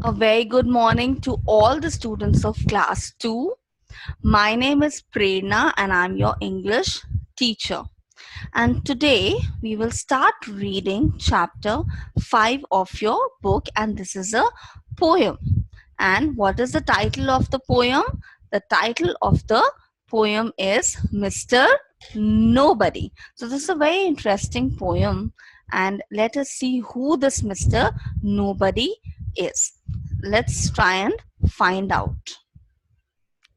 A very good morning to all the students of class 2. My name is Prerna and I'm your English teacher. And today we will start reading chapter 5 of your book, and this is a poem. And what is the title of the poem? The title of the poem is Mr. Nobody. So this is a very interesting poem, and let us see who this Mr. Nobody is. Let's try and find out.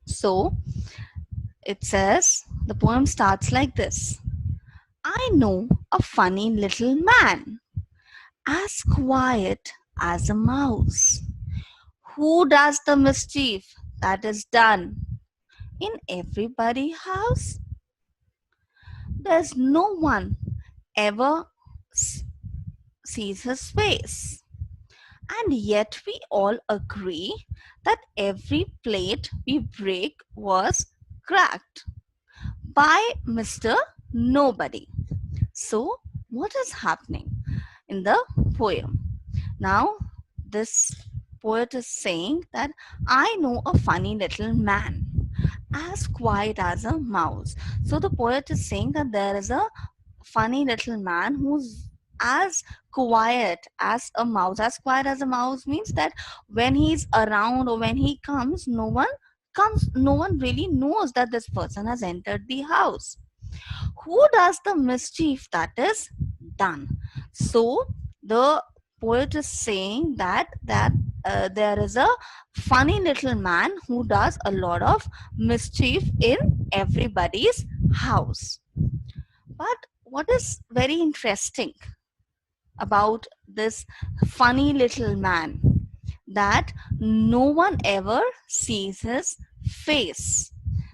So it says, the poem starts like this. I know a funny little man, as quiet as a mouse, who does the mischief that is done in everybody's house. There's no one ever sees his face, and yet we all agree that every plate we break was cracked by Mr. Nobody. So, what is happening in the poem? Now, this poet is saying that I know a funny little man, as quiet as a mouse. So, the poet is saying that there is a funny little man who's as quiet as a mouse. As quiet as a mouse means that when he's around or when he comes, no one really knows that this person has entered the house. Who does the mischief that is done? So the poet is saying that there is a funny little man who does a lot of mischief in everybody's house. But what is very interesting about this funny little man, that no one ever sees his face.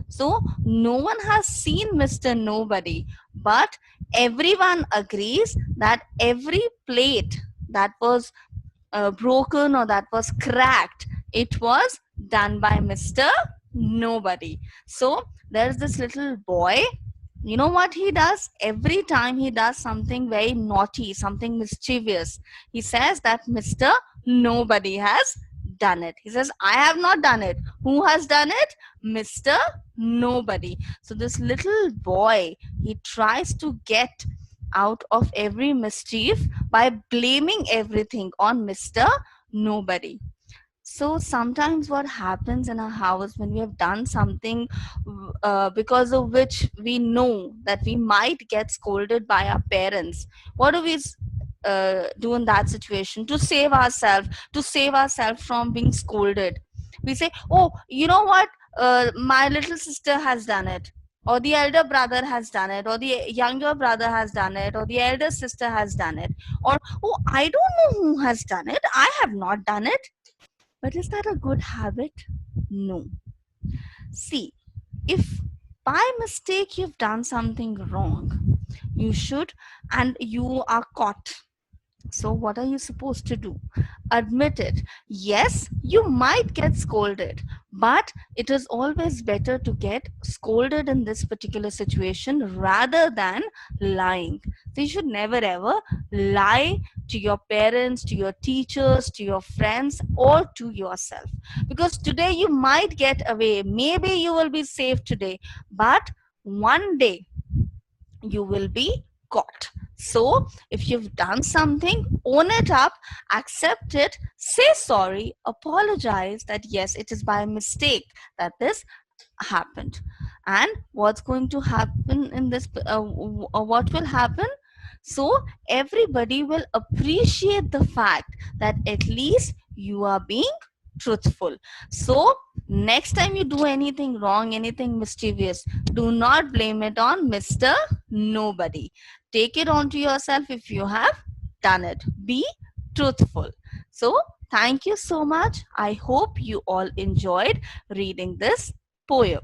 So no one has seen Mr. Nobody, but everyone agrees that every plate that was broken or that was cracked, it was done by Mr. Nobody. So there's this little boy. You know what he does? Every time he does something very naughty, something mischievous, he says that Mr. Nobody has done it. He says, I have not done it. Who has done it? Mr. Nobody. So this little boy, he tries to get out of every mischief by blaming everything on Mr. Nobody. So sometimes what happens in a house when we have done something because of which we know that we might get scolded by our parents, what do we do in that situation to save ourselves from being scolded? We say, oh, you know what, my little sister has done it, or the elder brother has done it, or the younger brother has done it, or the elder sister has done it, or oh, I don't know who has done it, I have not done it. But is that a good habit? No. See, if by mistake you've done something wrong, you should, and you are caught. So what are you supposed to do? Admit it. Yes, you might get scolded, but it is always better to get scolded in this particular situation rather than lying. So you should never ever lie to your parents, to your teachers, to your friends, or to yourself. Because today you might get away. Maybe you will be safe today, but one day you will be caught. So if you've done something, own it up, accept it, say sorry, apologize that yes, it is by mistake that this happened. And what's going to happen in this, what will happen? So everybody will appreciate the fact that at least you are being truthful. So next time you do anything wrong, anything mischievous, do not blame it on Mr. Nobody. Take it onto yourself if you have done it. Be truthful. So thank you so much. I hope you all enjoyed reading this poem.